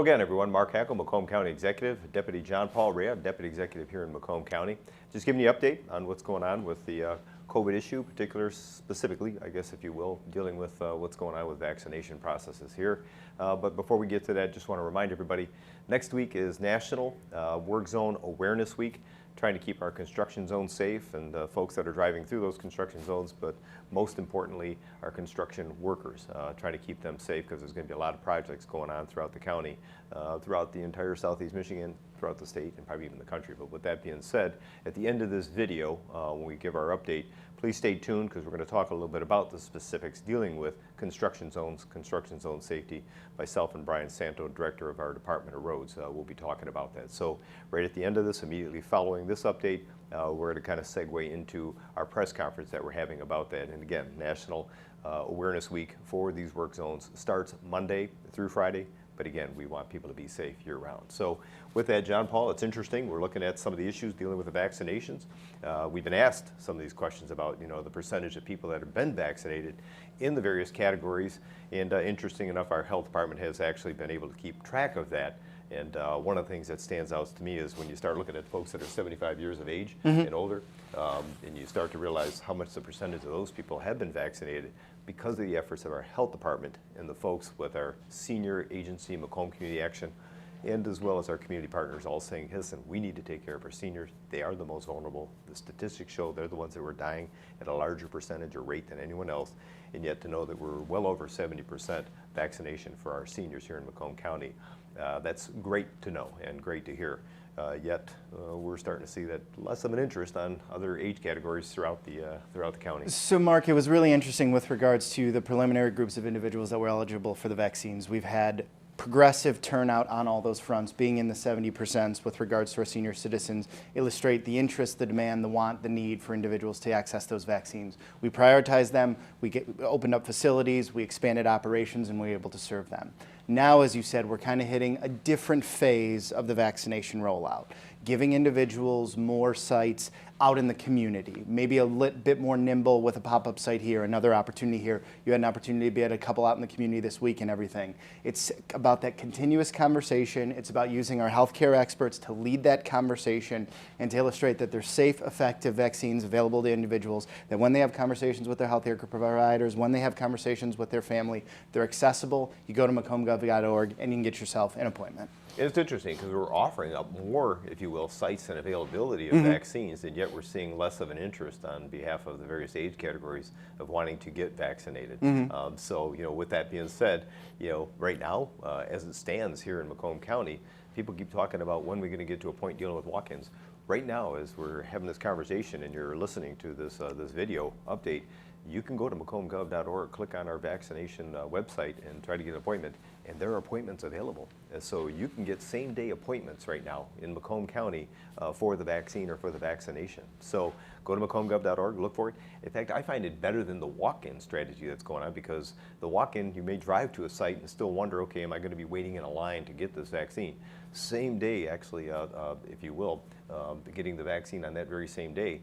again, everyone. Mark Hackle, Macomb County Executive, Deputy John Paul Rea, Deputy Executive here in Macomb County. Just giving you an update on what's going on with the COVID issue, specifically, I guess, if you will, dealing with what's going on with vaccination processes here. But before we get to that, just want to remind everybody, next week is National Work Zone Awareness Week, trying to keep our construction zones safe and folks that are driving through those construction zones, but most importantly, our construction workers, trying to keep them safe because there's going to be a lot of projects going on throughout the county, throughout the entire Southeast Michigan, throughout the state, and probably even the country. But with that being said, at the end of this video, when we give our update, please stay tuned because we're going to talk a little bit about the specifics dealing with construction zone safety. Myself and Brian Santo, Director of our Department of Roads, will be talking about that. So right at the end of this, immediately following this update, we're going to kind of segue into our press conference that we're having about that. And again, National Awareness Week for these work zones starts Monday through Friday. But again, we want people to be safe year-round. So with that, John Paul, it's interesting. We're looking at some of the issues dealing with the vaccinations. We've been asked some of these questions about, the percentage of people that have been vaccinated in the various categories. And interesting enough, our health department has actually been able to keep track of that. And one of the things that stands out to me is when you start looking at folks that are 75 years of age and older, and you start to realize how much the percentage of those people have been vaccinated because of the efforts of our health department and the folks with our senior agency, Macomb Community Action, and as well as our community partners all saying, listen, we need to take care of our seniors. They are the most vulnerable. The statistics show they're the ones that were dying at a larger percentage or rate than anyone else. And yet to know that we're well over 70% vaccination for our seniors here in Macomb County, that's great to know and great to hear. Yet we're starting to see that less of an interest on other age categories throughout the county. So Mark, it was really interesting with regards to the preliminary groups of individuals that were eligible for the vaccines. We've had progressive turnout on all those fronts, being in the 70% with regards to our senior citizens, illustrate the interest, the demand, the want, the need for individuals to access those vaccines. We prioritized them, we opened up facilities, we expanded operations, and we were able to serve them. Now, as you said, we're kind of hitting a different phase of the vaccination rollout, giving individuals more sites out in the community, maybe a bit more nimble with a pop-up site here, another opportunity here. You had an opportunity to be at a couple out in the community this week and everything. It's about that continuous conversation. It's about using our healthcare experts to lead that conversation and to illustrate that there's safe, effective vaccines available to individuals, that when they have conversations with their healthcare providers, when they have conversations with their family, they're accessible. You go to macombgov.org and you can get yourself an appointment. It's interesting because we're offering up more, if you will, sites and availability of vaccines, and yet we're seeing less of an interest on behalf of the various age categories of wanting to get vaccinated. So, with that being said, right now, as it stands here in Macomb County, people keep talking about when we're going to get to a point dealing with walk-ins. Right now, as we're having this conversation and you're listening to this this video update, you can go to macombgov.org, click on our vaccination website, and try to get an appointment. And there are appointments available. And so you can get same-day appointments right now in Macomb County for the vaccine or for the vaccination. So go to macombgov.org, look for it. In fact, I find it better than the walk-in strategy that's going on, because the walk-in, you may drive to a site and still wonder, okay, am I going to be waiting in a line to get this vaccine? Same day, actually, if you will, getting the vaccine on that very same day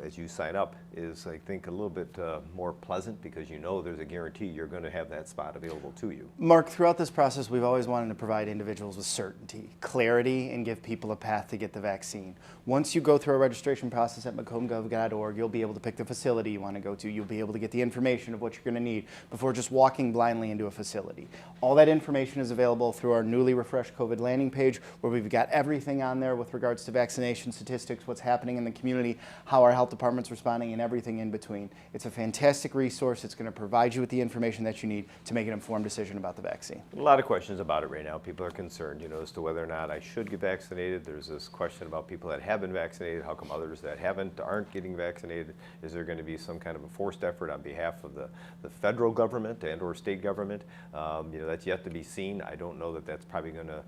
as you sign up is, I think, a little bit more pleasant because there's a guarantee you're going to have that spot available to you. Mark, throughout this process, we've always wanted to provide individuals with certainty, clarity, and give people a path to get the vaccine. Once you go through a registration process at macombgov.org, you'll be able to pick the facility you want to go to. You'll be able to get the information of what you're going to need before just walking blindly into a facility. All that information is available through our newly refreshed COVID landing page, where we've got everything on there with regards to vaccination statistics, what's happening in the community, how our health department's responding, and everything in between. It's a fantastic resource. It's going to provide you with the information that you need to make an informed decision about the vaccine. A lot of questions about it right now. People are concerned, as to whether or not I should get vaccinated. There's this question about people that have been vaccinated. How come others that aren't getting vaccinated? Is there going to be some kind of a forced effort on behalf of the federal government and or state government? That's yet to be seen. I don't know that that's probably going to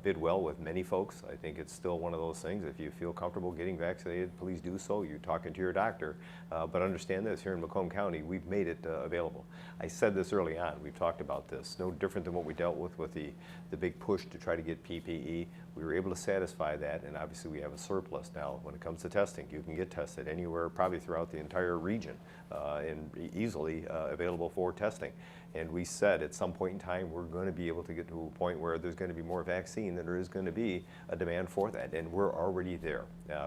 bid well with many folks. I think it's still one of those things. If you feel comfortable getting vaccinated, please do so. You're talking to your doctor. But understand this, here in Macomb County, we've made it available. I said this early on. We've talked about this. No different than what we dealt with the big push to try to get PPE. We were able to satisfy that, and obviously we have a surplus now when it comes to testing. You can get tested anywhere, probably throughout the entire region, and easily available for testing. And we said at some point in time we're going to be able to get to a point where there's going to be more vaccine than there is going to be a demand for that, and we're already there.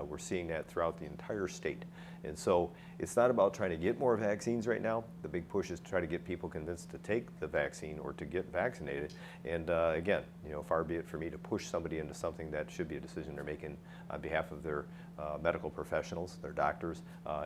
We're seeing that throughout the entire state. And so it's not about trying to get more vaccines right now. The big push is to try to get people convinced to take the vaccine or to get vaccinated. And again, far be it for me to push somebody into something that should be a decision they're making on behalf of their medical professionals, their doctors,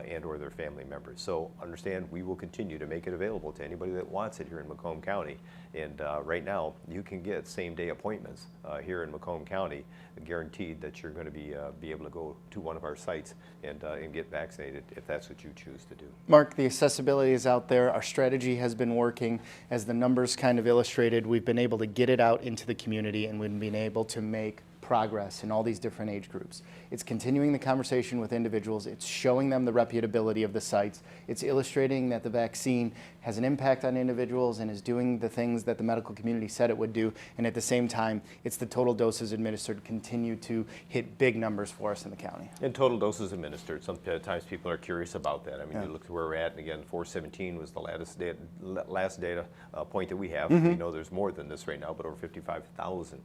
and or their family members. So understand, we will continue to make it available to anybody that wants it here in Macomb County. And right now, you can get same-day appointments here in Macomb County, guaranteed that you're going to be able to go to one of our sites and get vaccinated if that's what you choose to do. Mark, the accessibility is out there. Our strategy has been working. As the numbers kind of illustrated, we've been able to get it out into the community, and we've been able to make progress in all these different age groups. It's continuing the conversation with individuals. It's showing them the reputability of the sites. It's illustrating that the vaccine has an impact on individuals and is doing the things that the medical community said it would do. And at the same time, it's the total doses administered continue to hit big numbers for us in the county. And total doses administered. Sometimes people are curious about that. I mean, you look at where we're at, and again, 417 was the last data point that we have. We know there's more than this right now, but over 55,000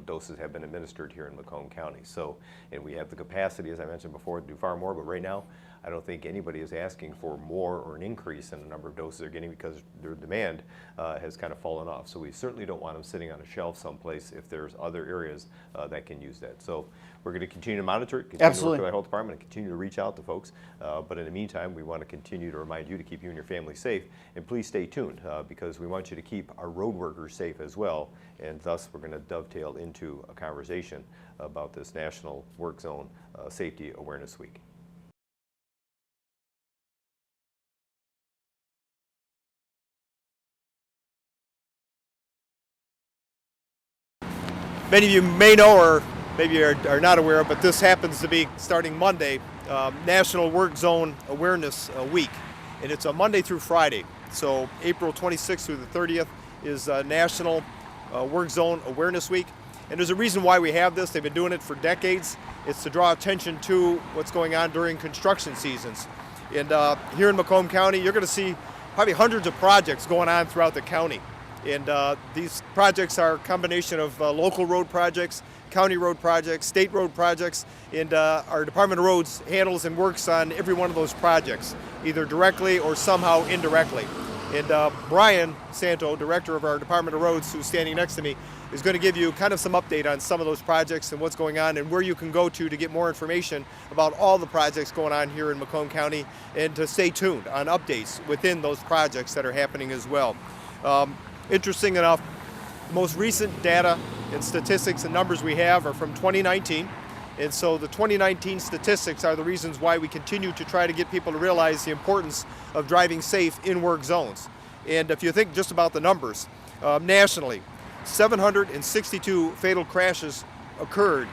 doses have been administered here in Macomb County. So, and we have the capacity, as I mentioned before, to do far more, but right now, I don't think anybody is asking for more or an increase in the number of doses they're getting because their demand has kind of fallen off. So we certainly don't want them sitting on a shelf someplace if there's other areas that can use that. So we're going to continue to monitor it, continue to work with our health department, and continue to reach out to folks. But in the meantime, we want to continue to remind you to keep you and your family safe. And please stay tuned because we want you to keep our road workers safe as well. And thus, we're going to dovetail into a conversation about this National Work Zone Safety Awareness Week. Many of you may know or maybe are not aware, but this happens to be starting Monday, National Work Zone Awareness Week. And it's a Monday through Friday. So April 26th through the 30th is National Work Zone Awareness Week. And there's a reason why we have this. They've been doing it for decades. It's to draw attention to what's going on during construction seasons. And here in Macomb County, you're going to see probably hundreds of projects going on throughout the county. And these projects are a combination of local road projects, county road projects, state road projects, and our Department of Roads handles and works on every one of those projects, either directly or somehow indirectly. And Brian Santo, director of our Department of Roads, who's standing next to me, is going to give you kind of some update on some of those projects and what's going on and where you can go to get more information about all the projects going on here in Macomb County, and to stay tuned on updates within those projects that are happening as well. Interesting enough, the most recent data and statistics and numbers we have are from 2019. And so the 2019 statistics are the reasons why we continue to try to get people to realize the importance of driving safe in work zones. And if you think just about the numbers, nationally, 762 fatal crashes occurred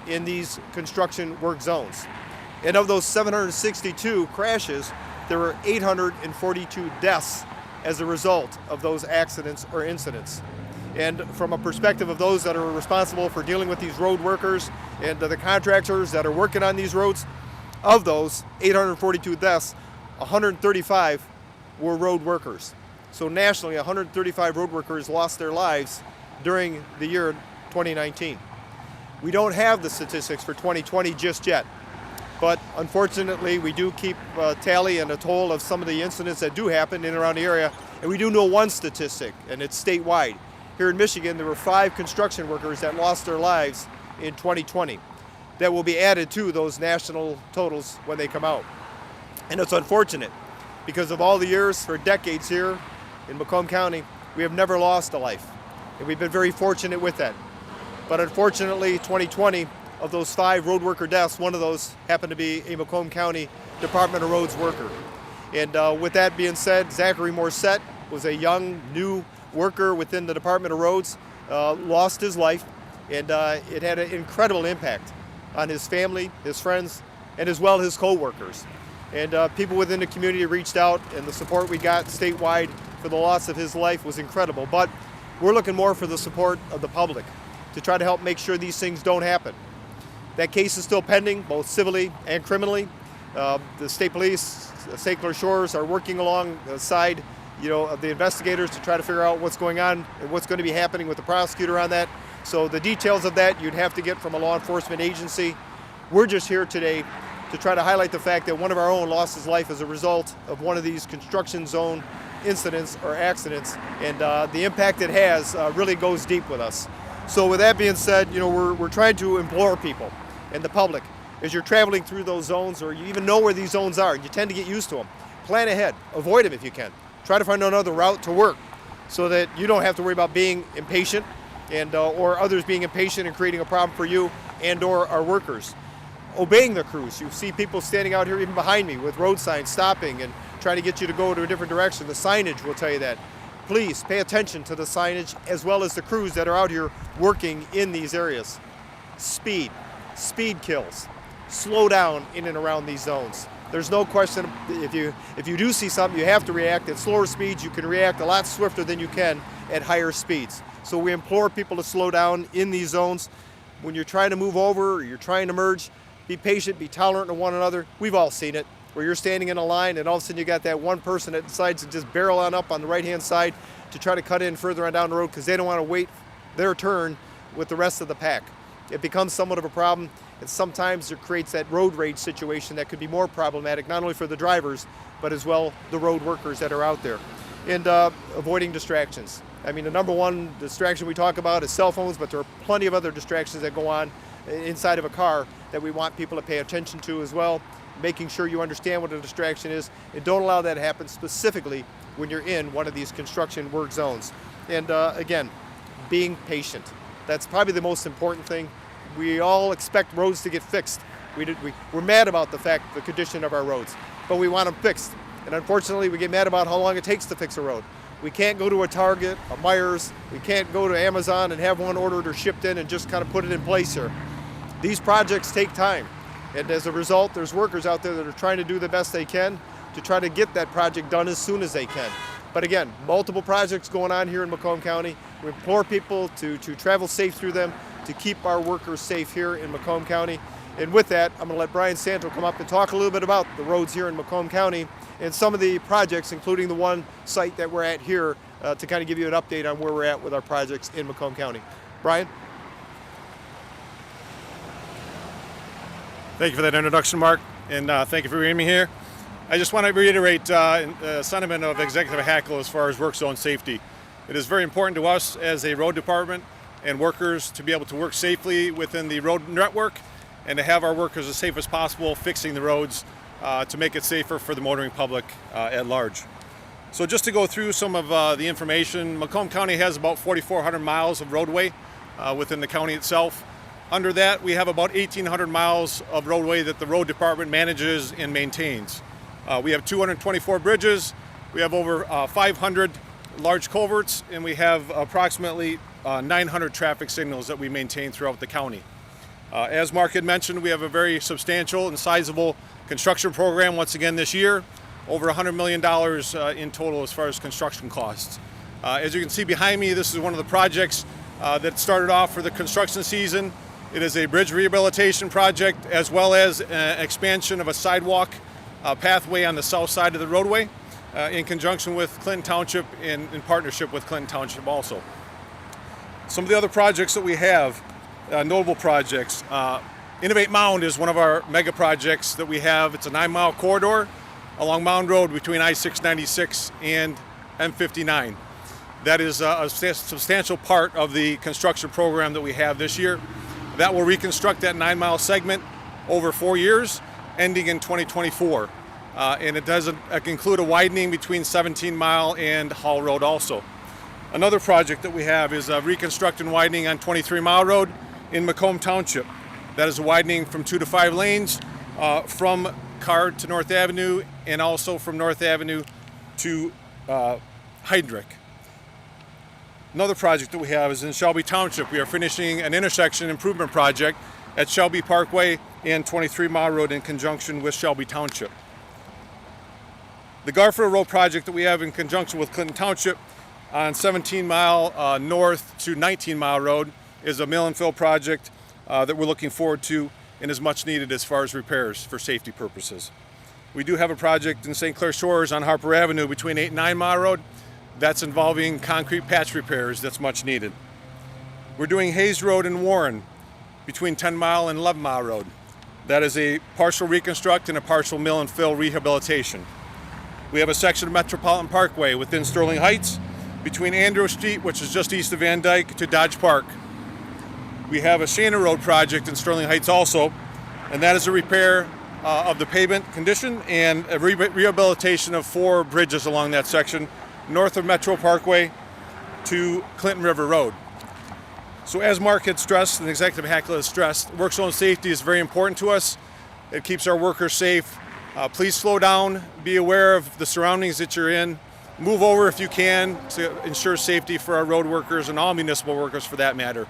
in these construction work zones. And of those 762 crashes, there were 842 deaths as a result of those accidents or incidents. And from a perspective of those that are responsible for dealing with these road workers and the contractors that are working on these roads, of those 842 deaths, 135 were road workers. So nationally, 135 road workers lost their lives during the year 2019. We don't have the statistics for 2020 just yet. But unfortunately, we do keep a tally and a toll of some of the incidents that do happen in and around the area. And we do know one statistic, and it's statewide. Here in Michigan, there were 5 construction workers that lost their lives in 2020. That will be added to those national totals when they come out. And it's unfortunate because of all the years, for decades here in Macomb County, we have never lost a life. And we've been very fortunate with that. But unfortunately, 2020, of those 5 road worker deaths, one of those happened to be a Macomb County Department of Roads worker. And with that being said, Zachary Morissette was a young, new worker within the Department of Roads, lost his life, and it had an incredible impact on his family, his friends, and as well his co-workers. And people within the community reached out, and the support we got statewide for the loss of his life was incredible. But we're looking more for the support of the public. to try to help make sure these things don't happen. That case is still pending, both civilly and criminally. The state police, St. Clair Shores, are working alongside of the investigators to try to figure out what's going on and what's going to be happening with the prosecutor on that. So the details of that you'd have to get from a law enforcement agency. We're just here today to try to highlight the fact that one of our own lost his life as a result of one of these construction zone incidents or accidents, and the impact it has really goes deep with us. So with that being said, we're trying to implore people and the public, as you're traveling through those zones, or you even know where these zones are, you tend to get used to them. Plan ahead, avoid them if you can. Try to find another route to work so that you don't have to worry about being impatient and or others being impatient and creating a problem for you and or our workers. Obeying the crews. You see people standing out here even behind me with road signs stopping and trying to get you to go to a different direction. The signage will tell you that. Please pay attention to the signage as well as the crews that are out here working in these areas. Speed kills. Slow down in and around these zones. There's no question, if you do see something, you have to react. At slower speeds, you can react a lot swifter than you can at higher speeds. So we implore people to slow down in these zones. When you're trying to move over or you're trying to merge, be patient, be tolerant to one another. We've all seen it, where you're standing in a line and all of a sudden you got that one person that decides to just barrel on up on the right-hand side to try to cut in further on down the road because they don't want to wait their turn with the rest of the pack. It becomes somewhat of a problem, and sometimes it creates that road rage situation that could be more problematic, not only for the drivers, but as well the road workers that are out there. And avoiding distractions. I mean, the number one distraction we talk about is cell phones, but there are plenty of other distractions that go on inside of a car that we want people to pay attention to as well, making sure you understand what a distraction is, and don't allow that to happen specifically when you're in one of these construction work zones. And again, being patient. That's probably the most important thing. We all expect roads to get fixed. We're mad about the condition of our roads, but we want them fixed. And unfortunately, we get mad about how long it takes to fix a road. We can't go to a Target, a Myers, we can't go to Amazon and have one ordered or shipped in and just kind of put it in place here. These projects take time. And as a result, there's workers out there that are trying to do the best they can to try to get that project done as soon as they can. But again, multiple projects going on here in Macomb County. We implore people to travel safe through them, to keep our workers safe here in Macomb County. And with that, I'm going to let Brian Santo come up and talk a little bit about the roads here in Macomb County and some of the projects, including the one site that we're at here, to kind of give you an update on where we're at with our projects in Macomb County. Brian? Thank you for that introduction, Mark, and thank you for bringing me here. I just want to reiterate the sentiment of Executive Hackle as far as work zone safety. It is very important to us as a road department and workers to be able to work safely within the road network and to have our workers as safe as possible fixing the roads to make it safer for the motoring public at large. So just to go through some of the information, Macomb County has about 4,400 miles of roadway within the county itself. Under that, we have about 1,800 miles of roadway that the road department manages and maintains. We have 224 bridges, we have over 500 large culverts, and we have approximately 900 traffic signals that we maintain throughout the county. As Mark had mentioned, we have a very substantial and sizable construction program once again this year, over $100 million in total as far as construction costs. As you can see behind me, this is one of the projects that started off for the construction season. It is a bridge rehabilitation project as well as an expansion of a sidewalk pathway on the south side of the roadway in conjunction with Clinton Township and in partnership with Clinton Township also. Some of the other projects that we have, notable projects, Innovate Mound is one of our mega projects that we have. It's a 9-mile corridor along Mound Road between I-696 and M59. That is a substantial part of the construction program that we have this year. That will reconstruct that 9-mile segment over 4 years, ending in 2024. And it does include a widening between 17 Mile and Hall Road also. Another project that we have is a reconstruct and widening on 23 Mile Road in Macomb Township. That is a widening from 2 to 5 lanes from Card to North Avenue and also from North Avenue to Heydrich. Another project that we have is in Shelby Township. We are finishing an intersection improvement project at Shelby Parkway and 23 Mile Road in conjunction with Shelby Township. The Garfield Road project that we have in conjunction with Clinton Township on 17 Mile North to 19 Mile Road is a mill and fill project that we're looking forward to and is much needed as far as repairs for safety purposes. We do have a project in St. Clair Shores on Harper Avenue between 8 and 9 Mile Road that's involving concrete patch repairs that's much needed. We're doing Hayes Road in Warren between 10 Mile and 11 Mile Road. That is a partial reconstruct and a partial mill and fill rehabilitation. We have a section of Metropolitan Parkway within Sterling Heights between Andrew Street, which is just east of Van Dyke, to Dodge Park. We have a Shannon Road project in Sterling Heights also, and that is a repair of the pavement condition and a rehabilitation of 4 bridges along that section, north of Metro Parkway to Clinton River Road. So as Mark had stressed and Executive Hackler has stressed, work zone safety is very important to us. It keeps our workers safe. Please slow down, be aware of the surroundings that you're in. Move over if you can to ensure safety for our road workers and all municipal workers for that matter.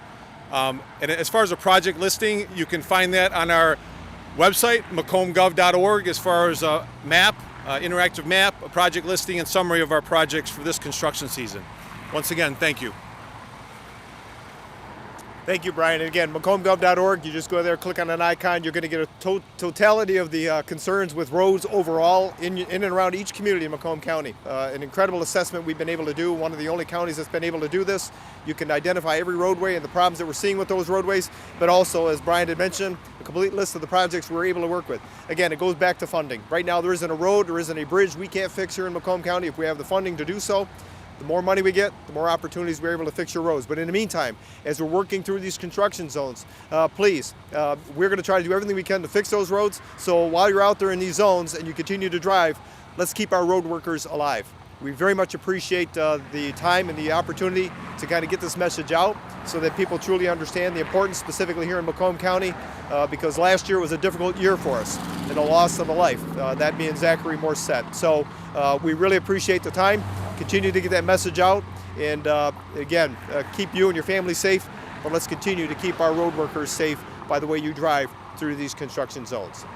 And as far as a project listing, you can find that on our website, macombgov.org, as far as a map, interactive map, a project listing and summary of our projects for this construction season. Once again, thank you. Thank you, Brian. And again, macombgov.org, you just go there, click on an icon, you're going to get a totality of the concerns with roads overall in and around each community in Macomb County. An incredible assessment we've been able to do, one of the only counties that's been able to do this. You can identify every roadway and the problems that we're seeing with those roadways, but also, as Brian had mentioned, a complete list of the projects we're able to work with. Again, it goes back to funding. Right now, there isn't a road, there isn't a bridge we can't fix here in Macomb County. If we have the funding to do so, the more money we get, the more opportunities we're able to fix your roads. But in the meantime, as we're working through these construction zones, please, we're going to try to do everything we can to fix those roads. So while you're out there in these zones and you continue to drive, let's keep our road workers alive. We very much appreciate the time and the opportunity to kind of get this message out so that people truly understand the importance, specifically here in Macomb County, because last year was a difficult year for us and a loss of a life, that being Zachary Morset. So we really appreciate the time. Continue to get that message out, and again, keep you and your family safe, but let's continue to keep our road workers safe by the way you drive through these construction zones.